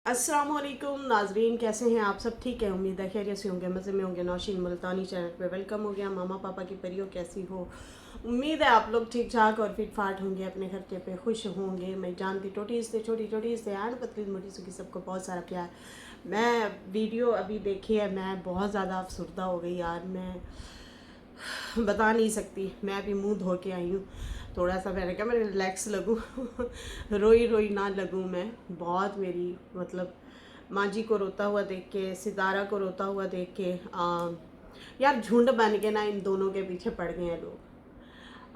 अस्सलाम वालेकुम नाजरीन, कैसे हैं आप सब? ठीक है, उम्मीद है खैरियत से होंगे, मज़े में होंगे। नौशीन मुल्तानी चैनल पे वेलकम हो गया। मामा पापा की परियों कैसी हो? उम्मीद है आप लोग ठीक ठाक और फिट फाट होंगे, अपने खर्चे पे खुश होंगे। मैं जानती छोटी से एंड पतली मोटी सुखी सबको बहुत सारा प्यार। मैं वीडियो अभी देखी है, मैं बहुत ज़्यादा अफसरदा हो गई यार, मैं बता नहीं सकती। मैं अभी मुंह धो के आई हूँ, थोड़ा सा मैंने कहा मैं रिलैक्स लगूँ रोई रोई ना लगूँ मैं। बहुत मेरी मतलब माँ जी को रोता हुआ देख के, सितारा को रोता हुआ देख के यार झुंड बन के ना इन दोनों के पीछे पड़ गए हैं लोग।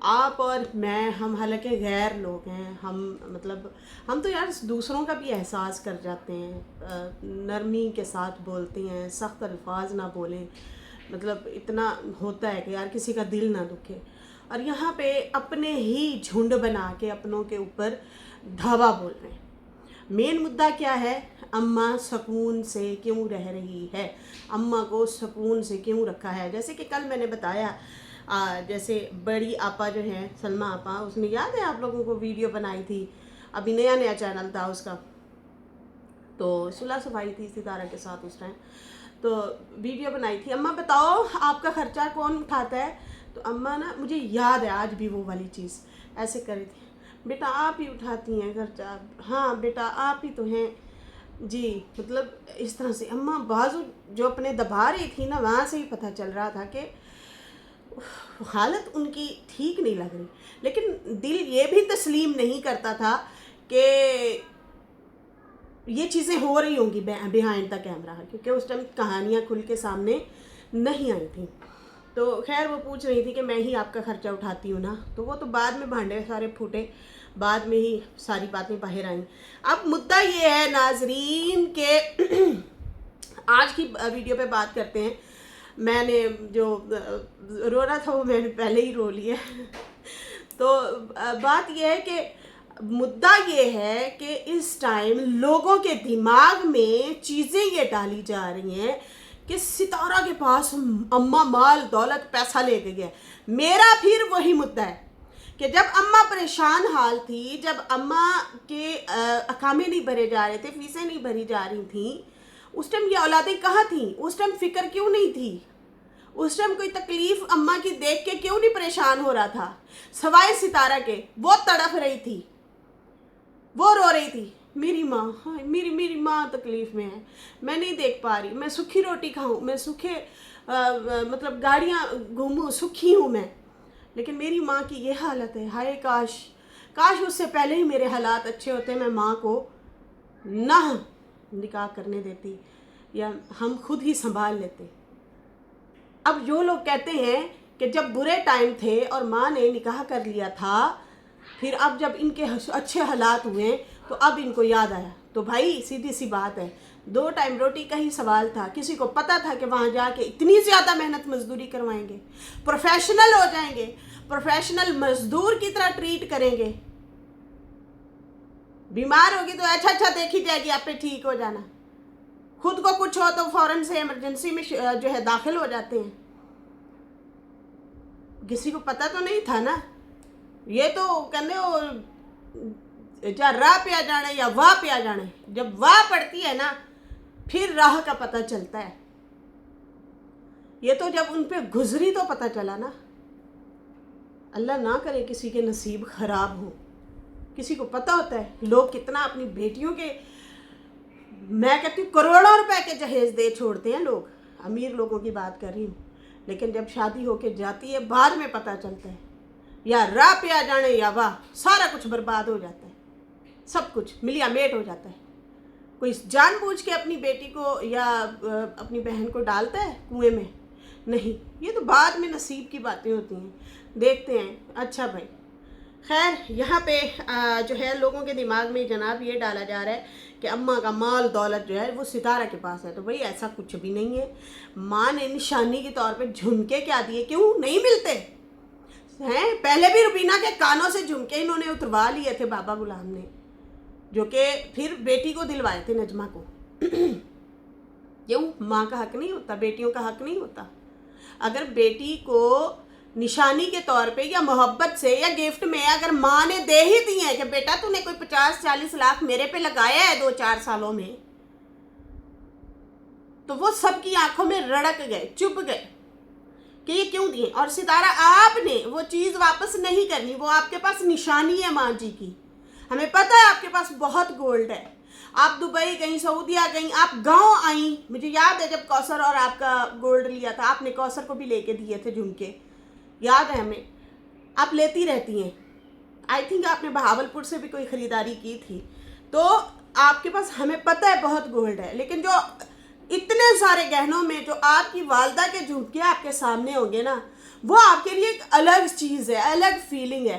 आप और मैं, हम हालांकि गैर लोग हैं, हम तो यार दूसरों का भी एहसास कर जाते हैं, नरमी के साथ बोलते हैं, सख्त अल्फाज ना बोलें। मतलब इतना होता है कि यार किसी का दिल ना दुखे, और यहाँ पे अपने ही झुंड बना के अपनों के ऊपर धावा बोल रहे हैं। मेन मुद्दा क्या है? अम्मा सुकून से क्यों रह रही है, अम्मा को सुकून से क्यों रखा है। जैसे कि कल मैंने बताया, जैसे बड़ी आपा जो है सलमा आपा, उसने याद है आप लोगों को वीडियो बनाई थी, अभी नया नया चैनल था उसका, तो सुलह सफाई थी सितारा के साथ उस टाइम, तो वीडियो बनाई थी, अम्मा बताओ आपका खर्चा कौन उठाता है? तो अम्मा ना, मुझे याद है आज भी वो वाली चीज़ ऐसे करी थी, बेटा आप ही उठाती हैं खर्चा, हाँ बेटा आप ही तो हैं जी। मतलब इस तरह से अम्मा बाजू जो अपने दबा रही थी ना, वहाँ से ही पता चल रहा था कि हालत उनकी ठीक नहीं लग रही। लेकिन दिल ये भी तस्लीम नहीं करता था कि ये चीज़ें हो रही होंगी बिहाइंड द कैमरा, क्योंकि उस टाइम कहानियाँ खुल के सामने नहीं आई थी। तो खैर वो पूछ रही थी कि मैं ही आपका खर्चा उठाती हूँ ना, तो वो तो बाद में भांडे सारे फूटे, बाद में ही सारी बातें बाहर आई। अब मुद्दा ये है नाजरीन के आज की वीडियो पे बात करते हैं। मैंने जो रो रहा था वो मैंने पहले ही रो लिया तो बात ये है कि मुद्दा ये है कि इस टाइम लोगों के दिमाग में चीज़ें ये डाली जा रही हैं कि सितारा के पास अम्मा माल दौलत पैसा ले गई है। मेरा फिर वही मुद्दा है कि जब अम्मा परेशान हाल थी, जब अम्मा के अकामे नहीं भरे जा रहे थे, फीसें नहीं भरी जा रही थी, उस टाइम ये औलादें कहाँ थी? उस टाइम फिक्र क्यों नहीं थी? उस टाइम कोई तकलीफ अम्मा की देख के क्यों नहीं परेशान हो रहा था? सवाए सितारा के वो तड़प रही थी, वो रो रही थी, मेरी माँ, हाँ मेरी माँ तकलीफ़ में है, मैं नहीं देख पा रही, मैं सूखी रोटी खाऊं, मैं सूखे मतलब गाड़ियाँ घूमूं, सुखी हूँ मैं, लेकिन मेरी माँ की ये हालत है। हाय काश काश उससे पहले ही मेरे हालात अच्छे होते, मैं माँ को ना निकाह करने देती या हम खुद ही संभाल लेते। अब जो लोग कहते हैं कि जब बुरे टाइम थे और माँ ने निकाह कर लिया था, फिर अब जब इनके अच्छे हालात हुए तो अब इनको याद आया, तो भाई सीधी सी बात है, 2 टाइम रोटी का ही सवाल था। किसी को पता था कि वहाँ जाके इतनी ज़्यादा मेहनत मजदूरी करवाएंगे, प्रोफेशनल हो जाएंगे, प्रोफेशनल मजदूर की तरह ट्रीट करेंगे, बीमार होगी तो अच्छा देखी जाएगी, आप पे ठीक हो जाना, खुद को कुछ हो तो फौरन से इमरजेंसी में जो है दाखिल हो जाते हैं। किसी को पता तो नहीं था ना, ये तो कहने वो जा राह पे आ जाने या वाह पे आ जाने, जब वाह पड़ती है ना फिर राह का पता चलता है। ये तो जब उन पे गुजरी तो पता चला ना। अल्लाह ना करे किसी के नसीब खराब हो। किसी को पता होता है लोग कितना अपनी बेटियों के, मैं कहती हूँ करोड़ों रुपए के जहेज दे छोड़ते हैं लोग, अमीर लोगों की बात कर रही हूँ, लेकिन जब शादी होके जाती है बाद में पता चलता है या राह पे आ जाने या वाह, सारा कुछ बर्बाद हो जाता है, सब कुछ मिलिया मेट हो जाता है। कोई जानबूझ के अपनी बेटी को या अपनी बहन को डालता है कुएं में? नहीं, ये तो बाद में नसीब की बातें होती हैं, देखते हैं। अच्छा भाई, खैर यहाँ पे जो है लोगों के दिमाग में जनाब ये डाला जा रहा है कि अम्मा का माल दौलत जो है वो सितारा के पास है, तो भाई ऐसा कुछ भी नहीं है। माँ ने निशानी के तौर पे झुमके क्या दिए, क्यों नहीं मिलते हैं? पहले भी रुबीना के कानों से झुमके इन्होंने उतरवा लिए थे बाबा गुलाम ने, जो कि फिर बेटी को दिलवाए थे नजमा को क्यों? माँ का हक नहीं होता, बेटियों का हक नहीं होता? अगर बेटी को निशानी के तौर पे या मोहब्बत से या गिफ्ट में अगर माँ ने दे ही दी है कि बेटा तूने कोई 50-40 लाख मेरे पे लगाया है 2-4 सालों में, तो वो सबकी आंखों में रड़क गए, चुप गए कि ये क्यों दिए। और सितारा आपने वो चीज़ वापस नहीं करनी, वो आपके पास निशानी है माँ जी की। हमें पता है आपके पास बहुत गोल्ड है, आप दुबई गई, सऊदीया गई, आप गांव आई। मुझे याद है जब कौसर और आपका गोल्ड लिया था, आपने कौसर को भी लेके दिए थे झुमके, याद है हमें। आप लेती रहती हैं, आई थिंक आपने बहावलपुर से भी कोई ख़रीदारी की थी। तो आपके पास हमें पता है बहुत गोल्ड है, लेकिन जो इतने सारे गहनों में जो आपकी वालदा के झुमके आपके सामने होंगे ना, वो आपके लिए एक अलग चीज़ है, अलग फीलिंग है।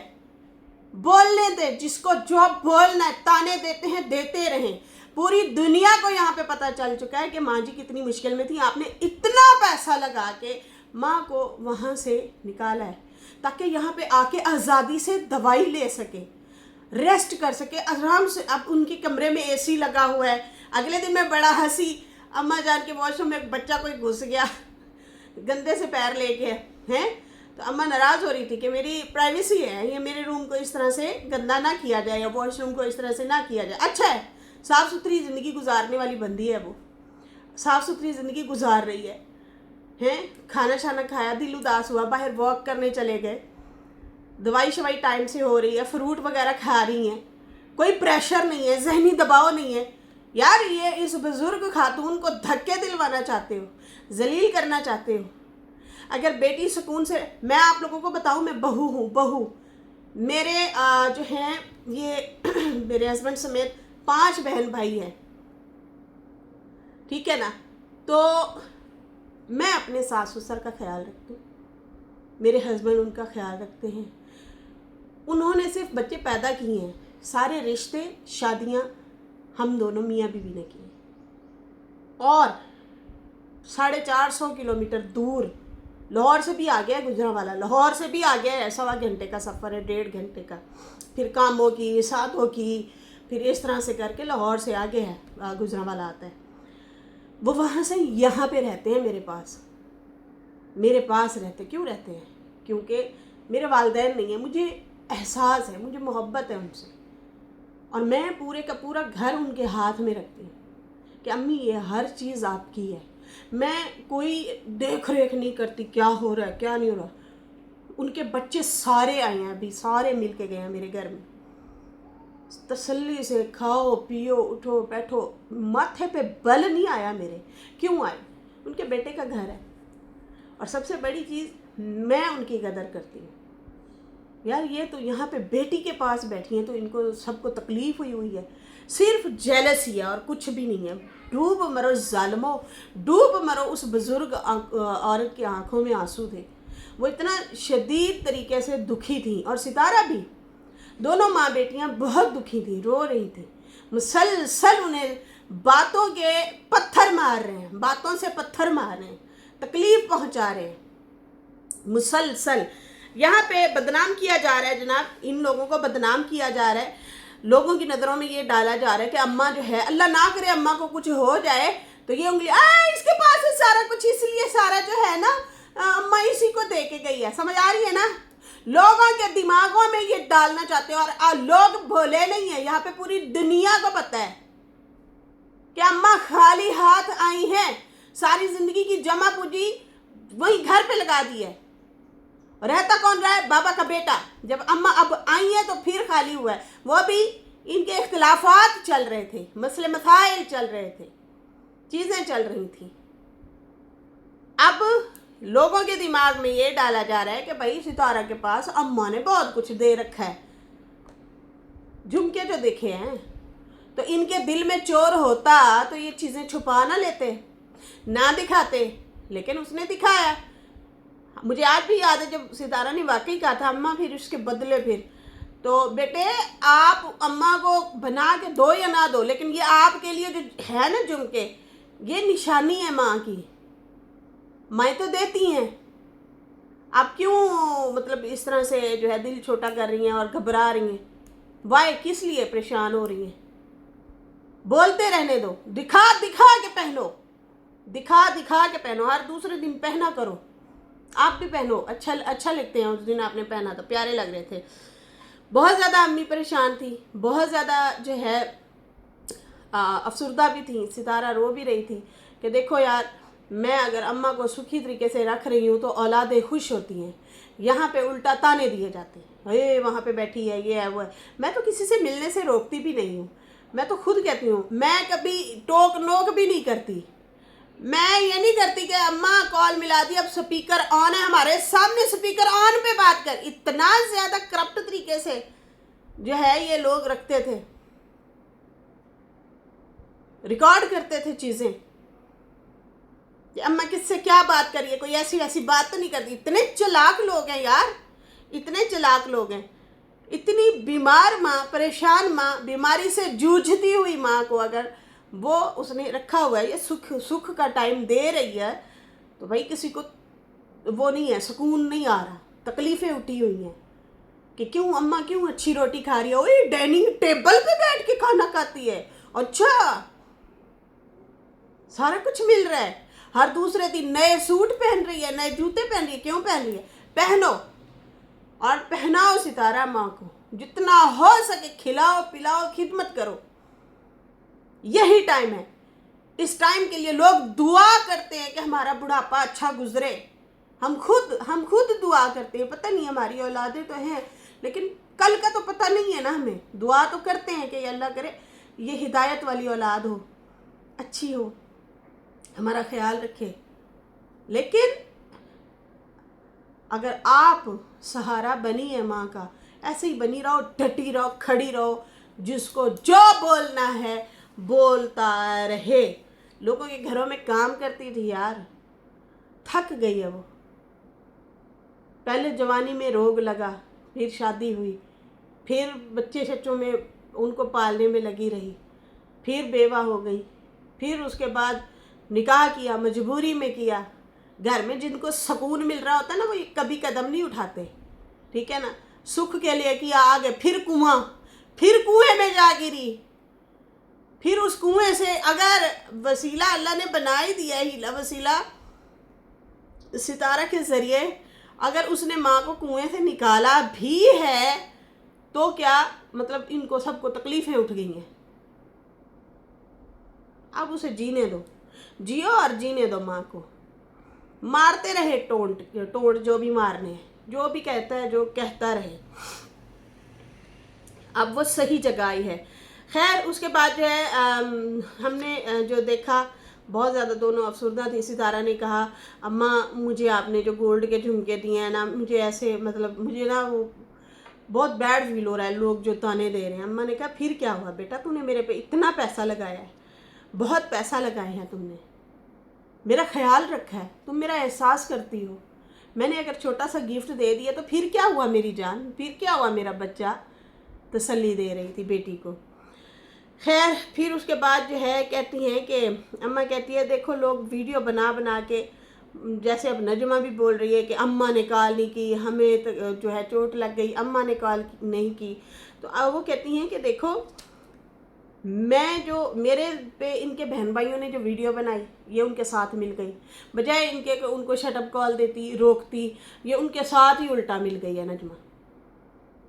बोलने दे जिसको जो बोलना है, ताने देते हैं देते रहें। पूरी दुनिया को यहाँ पे पता चल चुका है कि माँ जी कितनी मुश्किल में थी। आपने इतना पैसा लगा के माँ को वहाँ से निकाला है ताकि यहाँ पे आके आज़ादी से दवाई ले सके, रेस्ट कर सके आराम से। अब उनके कमरे में एसी लगा हुआ है। अगले दिन मैं बड़ा हंसी, अम्मा जान के वॉशरूम में एक बच्चा कोई घुस गया गंदे से पैर लेके हैं, तो अम्मा नाराज़ हो रही थी कि मेरी प्राइवेसी है, ये मेरे रूम को इस तरह से गंदा ना किया जाए या वॉशरूम को इस तरह से ना किया जाए। अच्छा है, साफ़ सुथरी ज़िंदगी गुजारने वाली बंदी है, वो साफ़ सुथरी ज़िंदगी गुजार रही है। खाना शाना खाया, दिल उदास हुआ, बाहर वॉक करने चले गए, दवाई शवाई टाइम से हो रही है, फ्रूट वगैरह खा रही हैं, कोई प्रेशर नहीं है, जहनी दबाव नहीं है। यार ये इस बुज़ुर्ग खातून को धक्के दिलवाना चाहते हो, जलील करना चाहते हो। अगर बेटी सुकून से, मैं आप लोगों को बताऊं, मैं बहू हूँ, बहू। मेरे जो हैं ये मेरे हस्बैंड समेत 5 बहन भाई हैं, ठीक है ना। तो मैं अपने सास ससुर का ख्याल रखती हूँ, मेरे हस्बैंड उनका ख्याल रखते हैं। उन्होंने सिर्फ बच्चे पैदा किए हैं, सारे रिश्ते शादियाँ हम दोनों मियाँ बीवी ने किए। और 450 किलोमीटर दूर लाहौर से भी आ गया है, गुजरांवाला लाहौर से भी आ गया है, 1.25 घंटे का सफ़र है, 1.5 घंटे का। फिर कामों की, साधों की, फिर इस तरह से करके लाहौर से आगे है, गुजरांवाला आता है। वो वहाँ से यहाँ पे रहते हैं, मेरे पास रहते। क्यों रहते हैं? क्योंकि मेरे वालिदैन नहीं है, मुझे एहसास है, मुझे मोहब्बत है उनसे। और मैं पूरे का पूरा घर उनके हाथ में रखती हूँ कि अम्मी ये हर चीज़ आपकी है। मैं कोई देख रेख नहीं करती क्या हो रहा है क्या नहीं हो रहा। उनके बच्चे सारे आए हैं, अभी सारे मिल के गए हैं मेरे घर में। तसल्ली से खाओ पियो उठो बैठो, माथे पे बल नहीं आया मेरे। क्यों आए? उनके बेटे का घर है। और सबसे बड़ी चीज़, मैं उनकी कदर करती हूँ। यार ये तो यहाँ पे बेटी के पास बैठी हैं तो इनको सबको तकलीफ़ हुई है, सिर्फ जेलसी है और कुछ भी नहीं है। डूब मरो ज़ालिमो, डूब मरो। उस बुज़ुर्ग औरत की आंखों में आंसू थे, वो इतना शदीद तरीके से दुखी थी। और सितारा भी, दोनों माँ बेटियाँ बहुत दुखी थी, रो रही थी। मुसलसल उन्हें बातों के पत्थर मार रहे हैं, बातों से पत्थर मार रहे हैं, तकलीफ़ पहुँचा रहे हैं मुसलसल। यहाँ पे बदनाम किया जा रहा है जनाब, इन लोगों को बदनाम किया जा रहा है। लोगों की नज़रों में ये डाला जा रहा है कि अम्मा जो है, अल्लाह ना करे अम्मा को कुछ हो जाए तो ये उंगली इसके पास है सारा कुछ, इसलिए सारा जो है ना अम्मा इसी को दे के गई है। समझ आ रही है ना? लोगों के दिमागों में ये डालना चाहते हैं। और लोग भोले नहीं है, यहाँ पे पूरी दुनिया को पता है कि अम्मा खाली हाथ आई हैं, सारी ज़िंदगी की जमा पूंजी वही घर पे लगा दी है। रहता कौन रहा है? बाबा का बेटा। जब अम्मा अब आई है तो फिर खाली हुआ है। वो भी इनके इख्तिलाफात चल रहे थे, मसले मसाइल चल रहे थे, चीज़ें चल रही थी। अब लोगों के दिमाग में ये डाला जा रहा है कि भाई सितारा के पास अम्मा ने बहुत कुछ दे रखा है। झुमके जो दिखे हैं तो इनके दिल में चोर होता तो ये चीज़ें छुपा ना लेते, ना दिखाते, लेकिन उसने दिखाया। मुझे आज भी याद है जब सितारा ने वाकई कहा था अम्मा फिर उसके बदले फिर तो बेटे आप अम्मा को बना के दो या ना दो, लेकिन ये आपके लिए जो है ना झुमके, ये निशानी है माँ की। माँ तो देती हैं, आप क्यों मतलब इस तरह से जो है दिल छोटा कर रही हैं और घबरा रही हैं? वाई किस लिए परेशान हो रही हैं? बोलते रहने दो, दिखा दिखा के पहनो, दिखा दिखा के पहनो, हर दूसरे दिन पहना करो। आप भी पहनो, अच्छा लगते हैं। उस दिन आपने पहना था, प्यारे लग रहे थे। बहुत ज़्यादा अम्मी परेशान थी, बहुत ज़्यादा जो है अफसरदा भी थी। सितारा रो भी रही थी कि देखो यार, मैं अगर अम्मा को सुखी तरीके से रख रही हूँ तो औलादें खुश होती हैं, यहाँ पे उल्टा ताने दिए जाते हैं, हे वहाँ पे बैठी है, ये है वो है। मैं तो किसी से मिलने से रोकती भी नहीं हूँ, मैं तो खुद कहती हूँ, मैं कभी टोक नोक भी नहीं करती। मैं ये नहीं करती कि अम्मा कॉल मिला दी, अब स्पीकर ऑन है, हमारे सामने स्पीकर ऑन पे बात कर। इतना ज़्यादा करप्ट तरीके से जो है ये लोग रखते थे, रिकॉर्ड करते थे चीज़ें कि अम्मा किससे क्या बात करिए, कोई ऐसी वैसी बात तो नहीं करती। इतने चालाक लोग हैं यार, इतने चालाक लोग हैं। इतनी बीमार माँ, परेशान माँ, बीमारी से जूझती हुई माँ को अगर वो उसने रखा हुआ है, ये सुख का टाइम दे रही है, तो भाई किसी को वो नहीं है, सुकून नहीं आ रहा, तकलीफ़ें उठी हुई हैं कि क्यों अम्मा क्यों अच्छी रोटी खा रही है, ओए डाइनिंग टेबल पे बैठ के खाना खाती है, अच्छा सारा कुछ मिल रहा है, हर दूसरे दिन नए सूट पहन रही है, नए जूते पहन रही है, क्यों पहन रही है? पहनो और पहनाओ सितारा माँ को, जितना हो सके खिलाओ पिलाओ, खिदमत करो। यही टाइम है। इस टाइम के लिए लोग दुआ करते हैं कि हमारा बुढ़ापा अच्छा गुजरे। हम खुद दुआ करते हैं, पता नहीं हमारी औलादें तो हैं लेकिन कल का तो पता नहीं है ना हमें। दुआ तो करते हैं कि अल्लाह करे ये हिदायत वाली औलाद हो, अच्छी हो, हमारा ख्याल रखे। लेकिन अगर आप सहारा बनी है माँ का, ऐसे ही बनी रहो, डटी रहो, खड़ी रहो, जिसको जो बोलना है बोलता रहे। लोगों के घरों में काम करती थी यार, थक गई है वो। पहले जवानी में रोग लगा, फिर शादी हुई, फिर बच्चे शच्चों में उनको पालने में लगी रही, फिर बेवा हो गई, फिर उसके बाद निकाह किया, मजबूरी में किया। घर में जिनको सुकून मिल रहा होता है ना, वो कभी कदम नहीं उठाते, ठीक है ना। सुख के लिए किया, आगे फिर कुएं में जा गिरी, फिर उस कुएं से अगर वसीला अल्लाह ने बना ही दिया, हीला वसीला सितारा के ज़रिए, अगर उसने माँ को कुएं से निकाला भी है तो क्या मतलब, इनको सबको तकलीफ़ें उठ गई हैं। अब उसे जीने दो, जियो और जीने दो माँ को। मारते रहे टोंट जो भी मारने हैं, जो भी कहता है जो कहता रहे। अब वो सही जगह आई है। खैर उसके बाद जो है हमने जो देखा, बहुत ज़्यादा दोनों अफसरदा थी। सितारा ने कहा, अम्मा मुझे आपने जो गोल्ड के झुमके दिए हैं ना, मुझे ऐसे मतलब मुझे ना वो बहुत बैड फील हो रहा है, लोग जो ताने दे रहे हैं। अम्मा ने कहा फिर क्या हुआ बेटा, तूने मेरे पे इतना पैसा लगाया है, बहुत पैसा लगाए हैं तुमने, मेरा ख्याल रखा है, तुम मेरा एहसास करती हो। मैंने अगर छोटा सा गिफ्ट दे दिया तो फिर क्या हुआ मेरी जान, फिर क्या हुआ मेरा बच्चा। तसल्ली दे रही थी बेटी को। खैर फिर उसके बाद जो है कहती हैं कि अम्मा कहती है देखो लोग वीडियो बना बना के, जैसे अब नजमा भी बोल रही है कि अम्मा ने कॉल नहीं की, हमें जो है चोट लग गई, अम्मा ने कॉल नहीं की। तो अब वो कहती हैं कि देखो मैं जो मेरे पे इनके बहन भाइयों ने जो वीडियो बनाई, ये उनके साथ मिल गई, बजाय इनके उनको शटअप कॉल देती रोकती, ये उनके साथ ही उल्टा मिल गई है नजमा।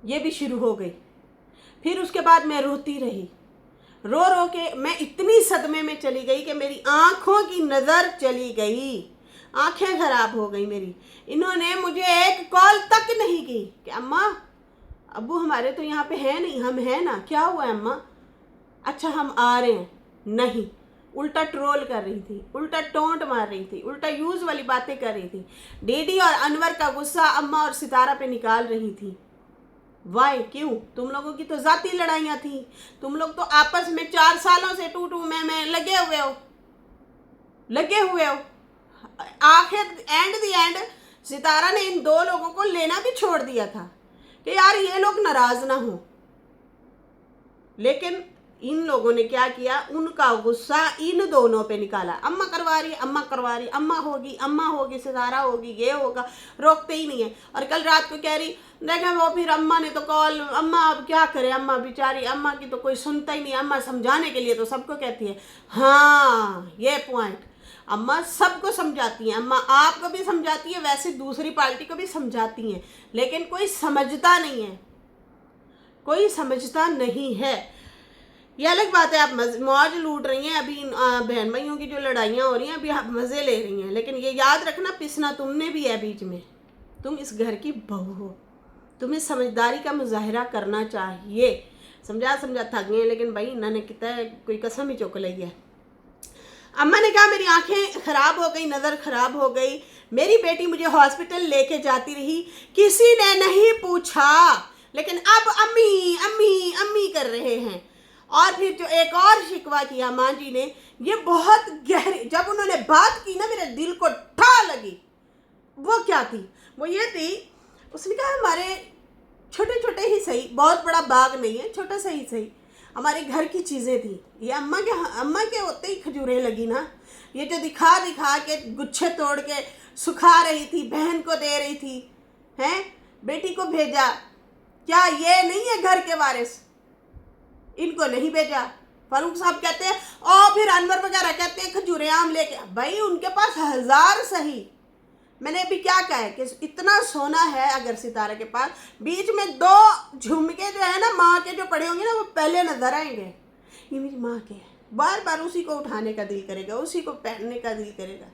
ये भी शुरू हो गई। फिर उसके बाद मैं रोती रही, रो रो के मैं इतनी सदमे में चली गई कि मेरी आँखों की नज़र चली गई, आँखें ख़राब हो गई मेरी। इन्होंने मुझे एक कॉल तक नहीं की कि अम्मा अब्बू हमारे तो यहाँ पे है नहीं, हम हैं ना, क्या हुआ है अम्मा, अच्छा हम आ रहे हैं। नहीं, उल्टा ट्रोल कर रही थी, उल्टा टोंट मार रही थी, उल्टा यूज़ वाली बातें कर रही थी। डीडी और अनवर का गुस्सा अम्मा और सितारा पे निकाल रही थी। वाई क्यों? तुम लोगों की तो ज़ाती लड़ाइयाँ थी, तुम लोग तो आपस में 4 सालों से टू में लगे हुए हो। आखिर एंड दी एंड सितारा ने इन 2 लोगों को लेना भी छोड़ दिया था कि यार ये लोग नाराज़ ना हो। लेकिन इन लोगों ने क्या किया, उनका गुस्सा इन दोनों पे निकाला। अम्मा करवा रही, अम्मा होगी, सितारा होगी, ये होगा, रोकते ही नहीं है। और कल रात को कह रही देखें वो फिर अम्मा ने तो कॉल, अम्मा अब क्या करे, अम्मा बेचारी, अम्मा की तो कोई सुनता ही नहीं, अम्मा समझाने के लिए तो सबको कहती है। हाँ ये पॉइंट, अम्मा सबको समझाती हैं, अम्मा आपको भी समझाती है, वैसे दूसरी पार्टी को भी समझाती हैं, लेकिन कोई समझता नहीं है, कोई समझता नहीं है। ये अलग बात है, आप मौज लूट रही हैं, अभी बहन भाइयों की जो लड़ाइयाँ हो रही हैं अभी आप मज़े ले रही हैं, लेकिन ये याद रखना पिसना तुमने भी है बीच में। तुम इस घर की बहू हो, तुम्हें समझदारी का मुजाहरा करना चाहिए। समझा समझा थक गए, लेकिन भाई इन्होंने कितना कोई कसम ही चुक ली है। अम्मा ने कहा मेरी आंखें ख़राब हो गई, नज़र ख़राब हो गई, मेरी बेटी मुझे हॉस्पिटल लेके जाती रही, किसी ने नहीं पूछा, लेकिन अब अम्मी अम्मी अम्मी कर रहे हैं। और फिर जो एक और शिकवा किया माँ जी ने, ये बहुत गहरी, जब उन्होंने बात की ना मेरे दिल को ठा लगी। वो क्या थी? वो ये थी, उसने कहा हमारे छोटे छोटे ही सही, बहुत बड़ा बाग नहीं है, छोटा सा ही सही, हमारे घर की चीज़ें थी। ये अम्मा के होते ही खजूरें लगी ना, ये जो दिखा दिखा के गुच्छे तोड़ के सुखा रही थी, बहन को दे रही थी, हैं बेटी को भेजा, क्या ये नहीं है घर के वारिस? इनको नहीं भेजा। फारूक साहब कहते हैं, और फिर अनवर वगैरह कहते हैं खजूरें आम लेके। भाई उनके पास 1000 सही, मैंने अभी क्या कहा है कि इतना सोना है अगर सितारा के पास, बीच में 2 झुमके जो है ना माँ के जो पड़े होंगे ना, वो पहले नजर आएंगे, ये मेरी माँ के, बार बार उसी को उठाने का दिल करेगा, उसी को पहनने का दिल करेगा,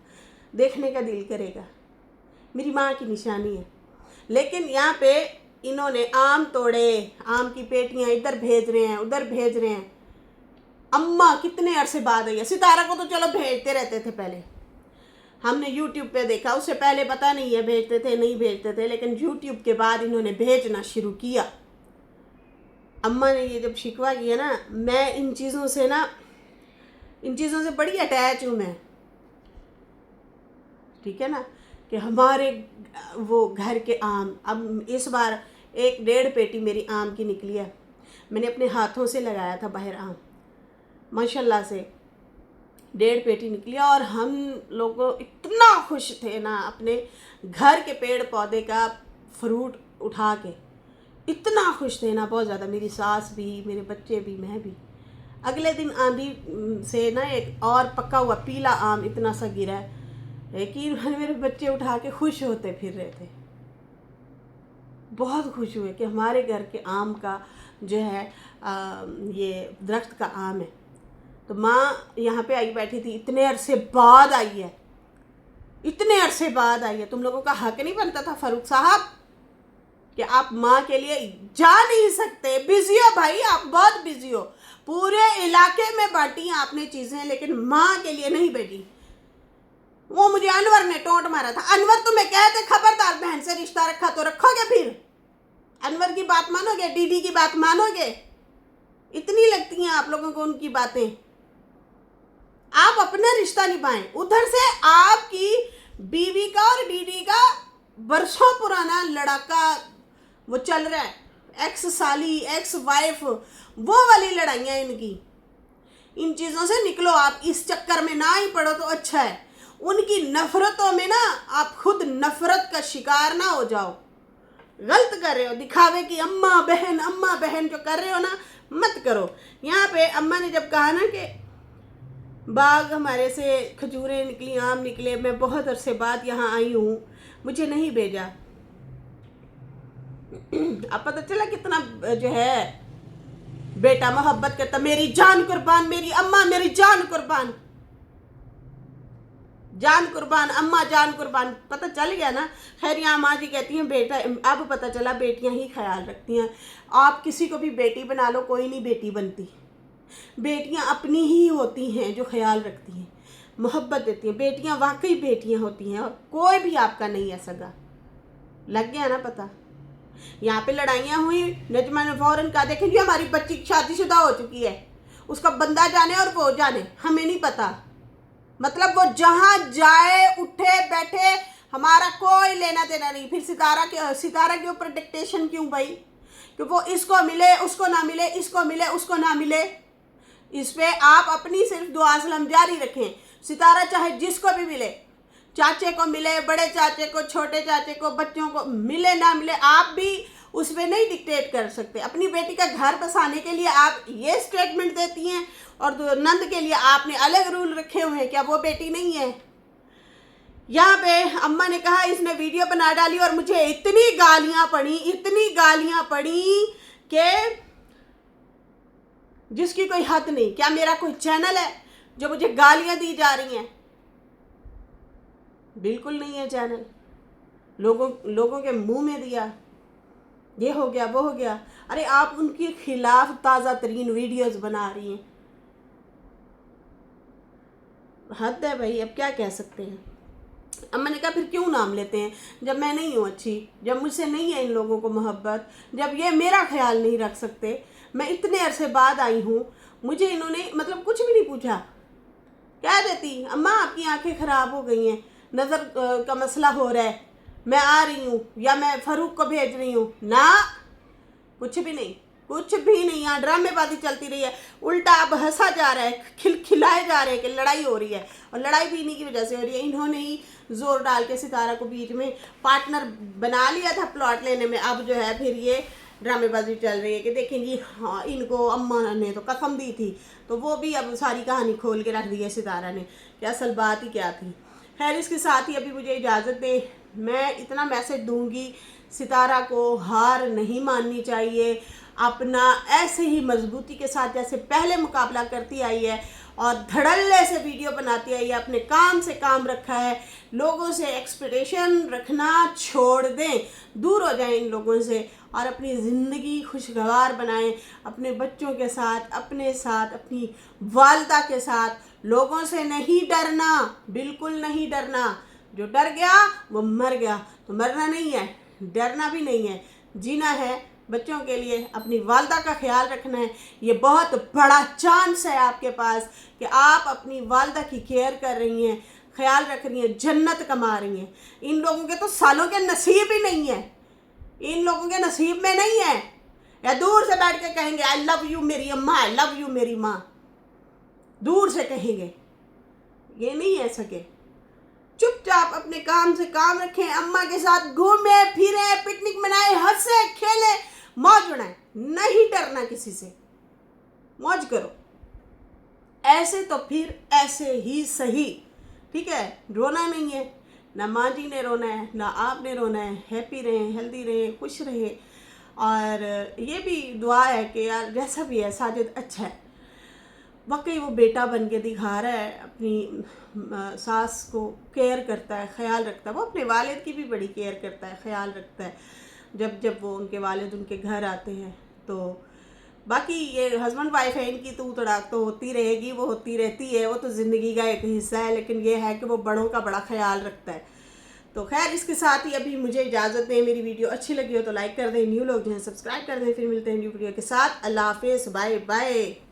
देखने का दिल करेगा, मेरी माँ की निशानी है। लेकिन यहाँ पे इन्होंने आम तोड़े, आम की पेटियाँ इधर भेज रहे हैं उधर भेज रहे हैं। अम्मा कितने अरसे बाद आई है, सितारा को तो चलो भेजते रहते थे पहले, हमने YouTube पे देखा, उससे पहले पता नहीं है भेजते थे नहीं भेजते थे, लेकिन YouTube के बाद इन्होंने भेजना शुरू किया। अम्मा ने ये जब शिकवा किया ना, मैं इन चीज़ों से बड़ी अटैच हूँ मैं, ठीक है ना, कि हमारे वो घर के आम, अब इस बार 1-1.5 पेटी मेरी आम की निकली है। मैंने अपने हाथों से लगाया था बाहर आम, माशाल्लाह से 1.5 पेटी निकली, और हम लोग इतना खुश थे ना अपने घर के पेड़ पौधे का फ्रूट उठा के, इतना खुश थे ना, बहुत ज़्यादा, मेरी सास भी, मेरे बच्चे भी, मैं भी। अगले दिन आंधी से ना एक और पका हुआ पीला आम इतना सा गिरा है, लेकिन मेरे बच्चे उठा के खुश होते फिर रहे थे, बहुत खुश हुए कि हमारे घर के आम का जो है ये दरख्त का आम है। तो माँ यहाँ पे आई बैठी थी, इतने अरसे बाद आई है, इतने अरसे बाद आई है। तुम लोगों का हक नहीं बनता था फारूक साहब कि आप माँ के लिए जा नहीं सकते? बिजी हो भाई, आप बहुत बिजी हो, पूरे इलाके में बांटी हैं आपने चीज़ें, लेकिन माँ के लिए नहीं बेटी। वो मुझे अनवर ने टोंट मारा था, अनवर तुम्हें कहते खबरदार बहन से रिश्ता रखा तो रखोगे, फिर अनवर की बात मानोगे, दीदी की बात मानोगे? इतनी लगती हैं आप लोगों को उनकी बातें, आप अपना रिश्ता निभाएं। उधर से आपकी बीवी का और दीदी का बरसों पुराना लड़ाका वो चल रहा है, एक्स साली, एक्स वाइफ, वो वाली लड़ाइयाँ इनकी। इन चीज़ों से निकलो आप, इस चक्कर में ना ही पड़ो तो अच्छा है। उनकी नफरतों में ना आप खुद नफरत का शिकार ना हो जाओ। गलत कर रहे हो, दिखावे की अम्मा बहन जो कर रहे हो ना, मत करो। यहाँ पे अम्मा ने जब कहा ना कि बाग हमारे से खजूरें निकली, आम निकले, मैं बहुत अरसे बाद यहाँ आई हूँ, मुझे नहीं भेजा। अब पता चला कितना जो है बेटा मोहब्बत करता, मेरी जान कुर्बान, मेरी अम्मा मेरी जान कुर्बान, जान कुर्बान, अम्मा जान कुर्बान, पता चल गया ना। खैर यहाँ माँ जी कहती हैं बेटा, अब पता चला बेटियाँ ही ख्याल रखती हैं। आप किसी को भी बेटी बना लो, कोई नहीं बेटी बनती, बेटियाँ अपनी ही होती हैं जो ख्याल रखती हैं, मोहब्बत देती हैं। बेटियाँ वाकई बेटियाँ होती हैं, और कोई भी आपका नहीं है सगा। लग गया ना पता? यहाँ पे लड़ाइयाँ हुई, नजमा ने फौरन कहा देखें जी हमारी बच्ची शादीशुदा हो चुकी है, उसका बंदा जाने और वो जाने, हमें नहीं पता। मतलब वो जहाँ जाए उठे बैठे, हमारा कोई लेना देना नहीं। फिर सितारा के ऊपर डिक्टेशन क्यों भाई, कि वो इसको मिले उसको ना मिले, इसको मिले उसको ना मिले। इस पे आप अपनी सिर्फ दुआ सलाम जारी रखें। सितारा चाहे जिसको भी मिले, चाचे को मिले, बड़े चाचे को, छोटे चाचे को, बच्चों को मिले ना मिले, आप भी उस पर नहीं डिक्टेट कर सकते। अपनी बेटी का घर बसाने के लिए आप ये स्टेटमेंट देती हैं, और नंद के लिए आपने अलग रूल रखे हुए हैं, क्या वो बेटी नहीं है? यहाँ पे अम्मा ने कहा इसने वीडियो बना डाली, और मुझे इतनी गालियाँ पड़ी कि जिसकी कोई हद नहीं। क्या मेरा कोई चैनल है जो मुझे गालियां दी जा रही हैं? बिल्कुल नहीं है चैनल। लोगों के मुंह में दिया, ये हो गया वो हो गया। अरे आप उनके खिलाफ ताज़ा तरीन वीडियोस बना रही हैं। हद है भाई, अब क्या कह सकते हैं। अब मैंने कहा फिर क्यों नाम लेते हैं जब मैं नहीं हूँ अच्छी, जब मुझसे नहीं है इन लोगों को मोहब्बत, जब ये मेरा ख्याल नहीं रख सकते। मैं इतने अरसे बाद आई हूँ, मुझे इन्होंने मतलब कुछ भी नहीं पूछा। कह देती अम्मा आपकी आंखें ख़राब हो गई हैं, नज़र का मसला हो रहा है, मैं आ रही हूँ या मैं फ़ारूक को भेज रही हूँ। ना, कुछ भी नहीं, कुछ भी नहीं। यहाँ ड्रामेबाजी चलती रही है। उल्टा अब हंसा जा रहा है, खिलाए जा रहे हैं कि लड़ाई हो रही है, और लड़ाई भी इन्हीं की वजह से हो रही है। इन्होंने ही जोर डाल के सितारा को बीच में पार्टनर बना लिया था प्लॉट लेने में। अब जो है फिर ये ड्रामेबाजी चल रही है कि देखें जी, हाँ इनको अम्मा ने तो कसम दी थी, तो वो भी अब सारी कहानी खोल के रख दी है सितारा ने कि असल बात ही क्या थी। खैर, इसके साथ ही अभी मुझे इजाज़त दे। मैं इतना मैसेज दूंगी, सितारा को हार नहीं माननी चाहिए। अपना ऐसे ही मजबूती के साथ जैसे पहले मुकाबला करती आई है और धड़ल्ले से वीडियो बनाती आई है, अपने काम से काम रखा है। लोगों से एक्सपेक्टेशन रखना छोड़ दें, दूर हो जाएं इन लोगों से और अपनी ज़िंदगी खुशगवार बनाएं अपने बच्चों के साथ, अपने साथ, अपनी वालदा के साथ। लोगों से नहीं डरना, बिल्कुल नहीं डरना। जो डर गया वो मर गया। तो मरना नहीं है, डरना भी नहीं है, जीना है। बच्चों के लिए अपनी वालदा का ख्याल रखना है। ये बहुत बड़ा चांस है आपके पास कि आप अपनी वालदा की केयर कर रही हैं, ख्याल रख रही हैं, जन्नत कमा रही हैं। इन लोगों के तो सालों के नसीब ही नहीं है, इन लोगों के नसीब में नहीं है। या दूर से बैठ के कहेंगे आई लव यू मेरी अम्मा, आई लव यू मेरी माँ, दूर से कहेंगे, ये नहीं है सके। चुपचाप अपने काम से काम रखें, अम्मा के साथ घूमे फिरे, पिकनिक मनाए, हंसे खेले, मौज उड़ाएं। नहीं डरना किसी से, मौज करो। ऐसे तो फिर ऐसे ही सही, ठीक है। रोना नहीं है, ना माँ जी ने रोना है, ना आपने रोना है। हैप्पी रहें, हेल्दी रहें, खुश रहें। और ये भी दुआ है कि यार जैसा भी है साजिद अच्छा है, वाकई वो बेटा बन के दिखा रहा है। अपनी सास को केयर करता है, ख्याल रखता है। वो अपने वालिद की भी बड़ी केयर करता है, ख्याल रखता है जब वो उनके वालिद उनके घर आते हैं। तो बाकी ये हस्बैंड वाइफ है, इनकी तू तड़ाक तो होती रहेगी, वो होती रहती है, वो तो ज़िंदगी का एक हिस्सा है। लेकिन ये है कि वो बड़ों का बड़ा ख्याल रखता है। तो खैर, इसके साथ ही अभी मुझे इजाज़त दें। मेरी वीडियो अच्छी लगी हो तो लाइक कर दें, न्यू लोग जो हैं सब्सक्राइब कर दें। फिर मिलते हैं न्यू वीडियो के साथ। अल्लाह हाफिज़, बाय बाय।